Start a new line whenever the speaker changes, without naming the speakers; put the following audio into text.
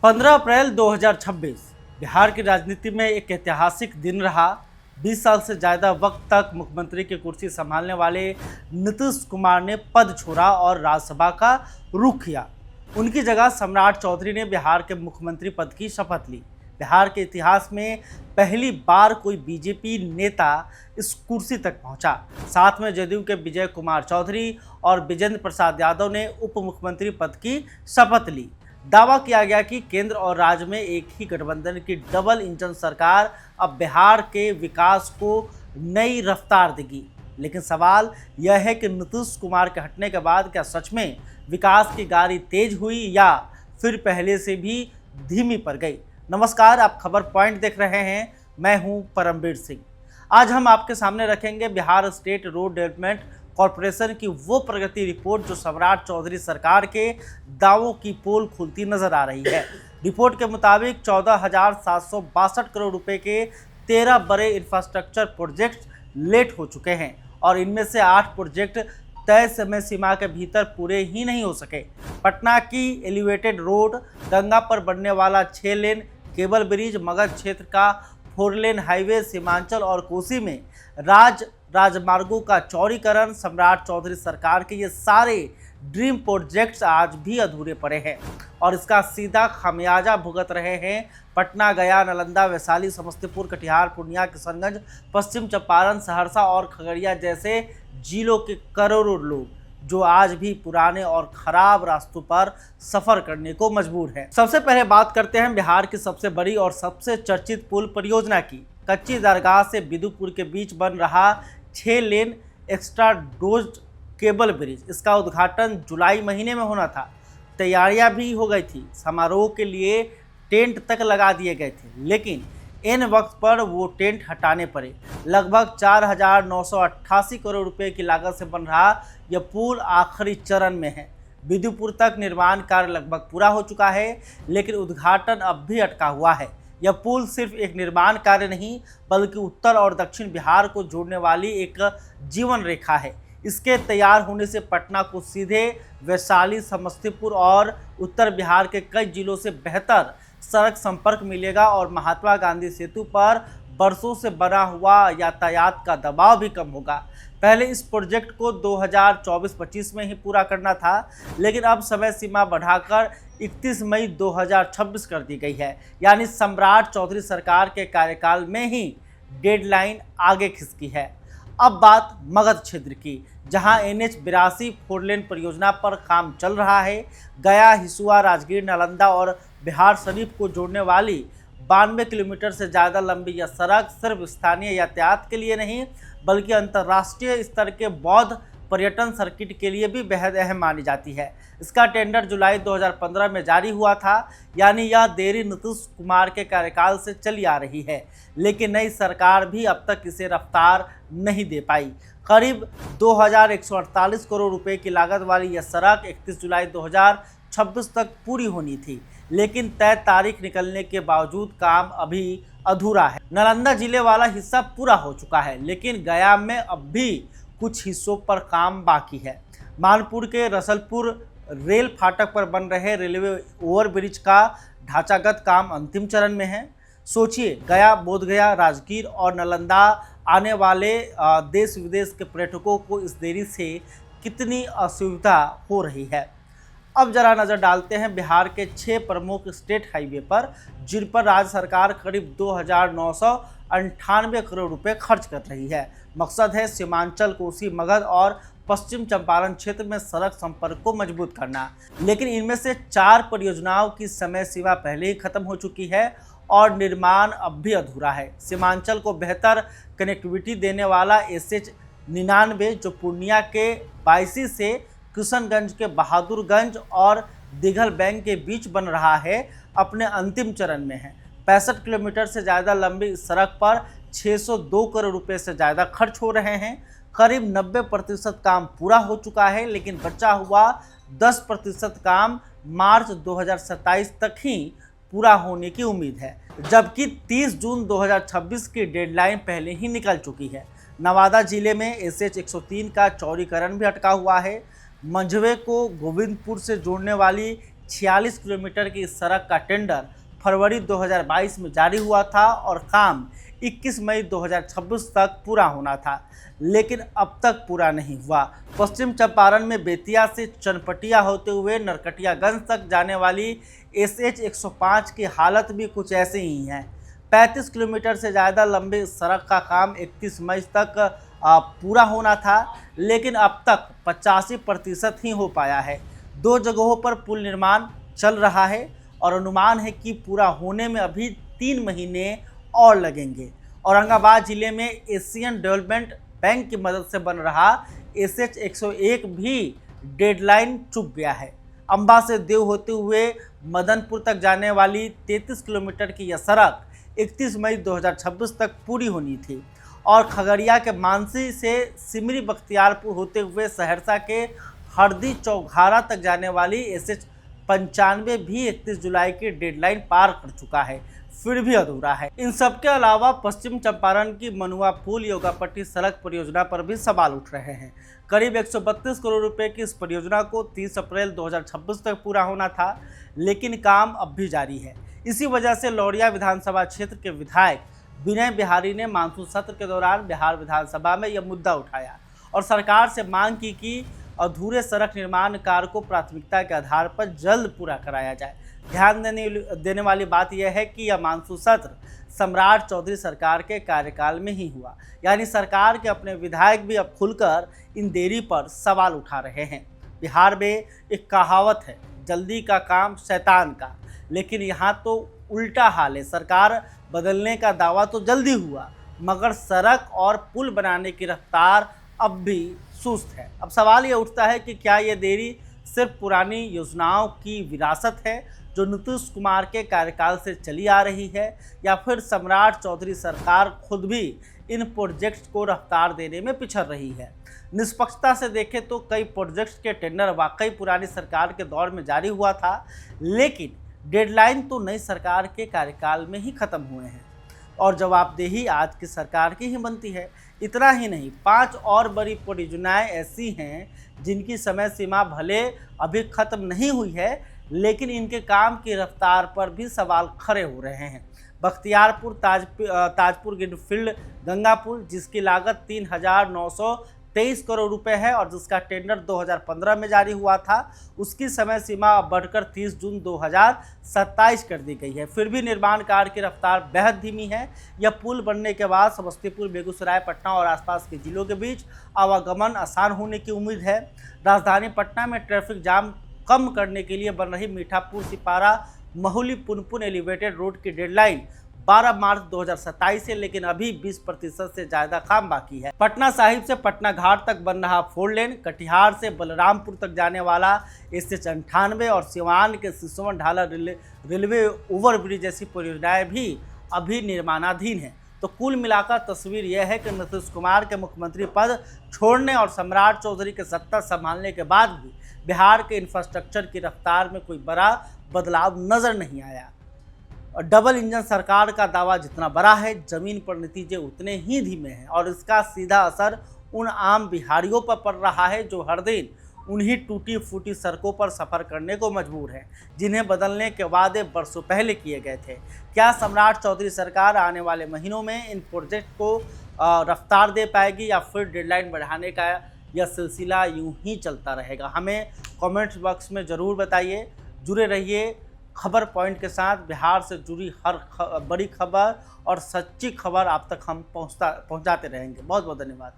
15 अप्रैल 2026 बिहार की राजनीति में एक ऐतिहासिक दिन रहा। 20 साल से ज़्यादा वक्त तक मुख्यमंत्री की कुर्सी संभालने वाले नीतीश कुमार ने पद छोड़ा और राज्यसभा का रुख किया। उनकी जगह सम्राट चौधरी ने बिहार के मुख्यमंत्री पद की शपथ ली। बिहार के इतिहास में पहली बार कोई बीजेपी नेता इस कुर्सी तक पहुंचा। साथ में जदयू के विजय कुमार चौधरी और विजेंद्र प्रसाद यादव ने उप मुख्यमंत्री पद की शपथ ली। दावा किया गया कि केंद्र और राज्य में एक ही गठबंधन की डबल इंजन सरकार अब बिहार के विकास को नई रफ्तार देगी। लेकिन सवाल यह है कि नीतीश कुमार के हटने के बाद क्या सच में विकास की गाड़ी तेज हुई या फिर पहले से भी धीमी पड़ गई। नमस्कार, आप खबर पॉइंट देख रहे हैं। मैं हूं परमवीर सिंह। आज हम आपके सामने रखेंगे Bihar state road development corporation की वो प्रगति रिपोर्ट जो सम्राट चौधरी सरकार के दावों की पोल खुलती नजर आ रही है। रिपोर्ट के मुताबिक 14,762 करोड़ रुपए के 13 बड़े इंफ्रास्ट्रक्चर प्रोजेक्ट लेट हो चुके हैं और इनमें से 8 प्रोजेक्ट तय समय सीमा के भीतर पूरे ही नहीं हो सके। पटना की एलिवेटेड रोड, गंगा पर बनने वाला 6 लेन केबल ब्रिज, मगध क्षेत्र का 4 लेन हाईवे, सीमांचल और कोसी में राजमार्गों का चौड़ीकरण, सम्राट चौधरी सरकार के ये सारे ड्रीम प्रोजेक्ट्स आज भी अधूरे पड़े हैं और इसका सीधा खामियाजा भुगत रहे हैं पटना, गया, नालंदा, वैशाली, समस्तीपुर, कटिहार, पूर्णिया, किशनगंज, पश्चिम चंपारण, सहरसा और खगड़िया जैसे जिलों के करोड़ों लोग जो आज भी पुराने और खराब रास्तों पर सफर करने को मजबूर हैं। सबसे पहले बात करते हैं बिहार की सबसे बड़ी और सबसे चर्चित पुल परियोजना की। कच्ची दरगाह से बिदुपुर के बीच बन रहा 6 लेन एक्स्ट्रा डोज्ड केबल ब्रिज, इसका उद्घाटन जुलाई महीने में होना था। तैयारियां भी हो गई थी, समारोह के लिए टेंट तक लगा दिए गए थे, लेकिन इन वक्त पर वो टेंट हटाने पड़े। लगभग 4,988 करोड़ रुपए की लागत से बन रहा यह पुल आखिरी चरण में है। बिदुपुर तक निर्माण कार्य लगभग पूरा हो चुका है, लेकिन उद्घाटन अब भी अटका हुआ है। यह पुल सिर्फ एक निर्माण कार्य नहीं बल्कि उत्तर और दक्षिण बिहार को जोड़ने वाली एक जीवन रेखा है। इसके तैयार होने से पटना को सीधे वैशाली, समस्तीपुर और उत्तर बिहार के कई जिलों से बेहतर सड़क संपर्क मिलेगा और महात्मा गांधी सेतु पर बरसों से बना हुआ यातायात का दबाव भी कम होगा। पहले इस प्रोजेक्ट को 2024-25 में ही पूरा करना था, लेकिन अब समय सीमा बढ़ाकर 31 मई 2026 कर दी गई है। यानी सम्राट चौधरी सरकार के कार्यकाल में ही डेडलाइन आगे खिसकी है। अब बात मगध क्षेत्र की, जहां NH 82 4 लेन परियोजना पर काम चल रहा है। गया, हिसुआ, राजगीर, नालंदा और बिहार शरीफ को जोड़ने वाली 92 किलोमीटर से ज़्यादा लंबी यह सड़क सिर्फ स्थानीय यातायात के लिए नहीं बल्कि अंतर्राष्ट्रीय स्तर के बौद्ध पर्यटन सर्किट के लिए भी बेहद अहम मानी जाती है। इसका टेंडर जुलाई 2015 में जारी हुआ था, यानी यह देरी नीतीश कुमार के कार्यकाल से चली आ रही है, लेकिन नई सरकार भी अब तक इसे रफ्तार नहीं दे पाई। करीब 2,148 करोड़ रुपए की लागत वाली यह सड़क 31 जुलाई 2026 तक पूरी होनी थी, लेकिन तय तारीख निकलने के बावजूद काम अभी अधूरा है। नालंदा जिले वाला हिस्सा पूरा हो चुका है, लेकिन गया में अब भी कुछ हिस्सों पर काम बाकी है। मानपुर के रसलपुर रेल फाटक पर बन रहे रेलवे ओवरब्रिज का ढांचागत काम अंतिम चरण में है। सोचिए, गया, बोधगया, राजगीर और नालंदा आने वाले देश विदेश के पर्यटकों को इस देरी से कितनी असुविधा हो रही है। अब जरा नज़र डालते हैं बिहार के 6 प्रमुख स्टेट हाईवे पर, जिन पर राज्य सरकार करीब 2,998 करोड़ रुपए खर्च कर रही है। मकसद है सीमांचल, कोसी, मगध और पश्चिम चंपारण क्षेत्र में सड़क संपर्क को मजबूत करना। लेकिन इनमें से 4 परियोजनाओं की समय सीमा पहले ही खत्म हो चुकी है और निर्माण अब भी अधूरा है। सीमांचल को बेहतर कनेक्टिविटी देने वाला SH 99 जो पूर्णिया के बायसी से किशनगंज के बहादुरगंज और दिघल बैंक के बीच बन रहा है, अपने अंतिम चरण में है। 65 किलोमीटर से ज़्यादा लंबी इस सड़क पर 602 करोड़ रुपए से ज़्यादा खर्च हो रहे हैं। करीब 90% काम पूरा हो चुका है, लेकिन बचा हुआ 10% काम मार्च 2027 तक ही पूरा होने की उम्मीद है, जबकि 30 जून 2026 की डेडलाइन पहले ही निकल चुकी है। नवादा जिले में SH 103 का चौड़ीकरण भी अटका हुआ है। मंझवे को गोविंदपुर से जोड़ने वाली 46 किलोमीटर की इस सड़क का टेंडर फरवरी 2022 में जारी हुआ था और काम 21 मई 2026 तक पूरा होना था, लेकिन अब तक पूरा नहीं हुआ। पश्चिम चंपारण में बेतिया से चनपटिया होते हुए नरकटियागंज तक जाने वाली SH 105 की हालत भी कुछ ऐसे ही है। 35 किलोमीटर से ज़्यादा लंबी सड़क का काम 31 मई तक पूरा होना था, लेकिन अब तक 85% ही हो पाया है। 2 जगहों पर पुल निर्माण चल रहा है और अनुमान है कि पूरा होने में अभी 3 महीने और लगेंगे। औरंगाबाद जिले में एशियन डेवलपमेंट बैंक की मदद से बन रहा SH 101 भी डेडलाइन चूक गया है। अंबा से देव होते हुए मदनपुर तक जाने वाली 33 किलोमीटर की यह सड़क 31 मई 2026 तक पूरी होनी थी और खगड़िया के मानसी से सिमरी बख्तियारपुर होते हुए सहरसा के हरदी चौघारा तक जाने वाली SH 95 भी 31 जुलाई की डेडलाइन पार कर चुका है, फिर भी अधूरा है। इन सब के अलावा पश्चिम चंपारण की मनुआ पुल योगापट्टी सड़क परियोजना पर भी सवाल उठ रहे हैं। करीब 132 करोड़ रुपए की इस परियोजना को 30 अप्रैल 2026 तक पूरा होना था, लेकिन काम अब भी जारी है। इसी वजह से लौरिया विधानसभा क्षेत्र के विधायक विनय बिहारी ने मानसून सत्र के दौरान बिहार विधानसभा में यह मुद्दा उठाया और सरकार से मांग की कि अधूरे सड़क निर्माण कार्य को प्राथमिकता के आधार पर जल्द पूरा कराया जाए। ध्यान देने वाली बात यह है कि यह मानसून सत्र सम्राट चौधरी सरकार के कार्यकाल में ही हुआ, यानी सरकार के अपने विधायक भी अब खुलकर इन देरी पर सवाल उठा रहे हैं। बिहार में एक कहावत है, जल्दी का काम शैतान का, लेकिन यहाँ तो उल्टा हाल है। सरकार बदलने का दावा तो जल्दी हुआ, मगर सड़क और पुल बनाने की रफ्तार अब भी सुस्त है। अब सवाल ये उठता है कि क्या ये देरी सिर्फ पुरानी योजनाओं की विरासत है जो नीतीश कुमार के कार्यकाल से चली आ रही है, या फिर सम्राट चौधरी सरकार खुद भी इन प्रोजेक्ट्स को रफ्तार देने में पिछड़ रही है। निष्पक्षता से देखें तो कई प्रोजेक्ट्स के टेंडर वाकई पुरानी सरकार के दौर में जारी हुआ था, लेकिन डेडलाइन तो नई सरकार के कार्यकाल में ही खत्म हुए हैं और जवाबदेही आज की सरकार की ही बनती है। इतना ही नहीं, 5 और बड़ी परियोजनाएं ऐसी हैं जिनकी समय सीमा भले अभी खत्म नहीं हुई है, लेकिन इनके काम की रफ्तार पर भी सवाल खड़े हो रहे हैं। बख्तियारपुर ताजपुर ग्रीनफील्ड गंगा पुल, जिसकी लागत 3,923 करोड़ रुपए है और जिसका टेंडर 2015 में जारी हुआ था, उसकी समय सीमा अब बढ़कर 30 जून 2027 कर दी गई है। फिर भी निर्माण कार्य की रफ्तार बेहद धीमी है। यह पुल बनने के बाद समस्तीपुर, बेगूसराय, पटना और आसपास के जिलों के बीच आवागमन आसान होने की उम्मीद है। राजधानी पटना में ट्रैफिक जाम कम करने के लिए बन रही मीठापुर सिपारा महुली पुनपुन एलिवेटेड रोड की डेडलाइन 12 मार्च 2027 है, लेकिन अभी 20% से ज़्यादा काम बाकी है। पटना साहिब से पटना घाट तक बन रहा 4 लेन, कटिहार से बलरामपुर तक जाने वाला SH 98 और सिवान के सिसवन ढाला रेलवे ओवरब्रिज जैसी परियोजनाएं भी अभी निर्माणाधीन हैं। तो कुल मिलाकर तस्वीर यह है कि नीतीश कुमार के मुख्यमंत्री पद छोड़ने और सम्राट चौधरी के सत्ता संभालने के बाद भी बिहार के इंफ्रास्ट्रक्चर की रफ्तार में कोई बड़ा बदलाव नजर नहीं आया। और डबल इंजन सरकार का दावा जितना बड़ा है, जमीन पर नतीजे उतने ही धीमे हैं और इसका सीधा असर उन आम बिहारियों पर पड़ रहा है जो हर दिन उन्हीं टूटी फूटी सड़कों पर सफ़र करने को मजबूर हैं, जिन्हें बदलने के वादे बरसों पहले किए गए थे। क्या सम्राट चौधरी सरकार आने वाले महीनों में इन प्रोजेक्ट को रफ्तार दे पाएगी या फिर डेडलाइन बढ़ाने का यह सिलसिला यूं ही चलता रहेगा? हमें कमेंट्स बॉक्स में ज़रूर बताइए। जुड़े रहिए खबर पॉइंट के साथ। बिहार से जुड़ी हर बड़ी खबर और सच्ची खबर आप तक हम पहुंचाते रहेंगे। बहुत बहुत धन्यवाद।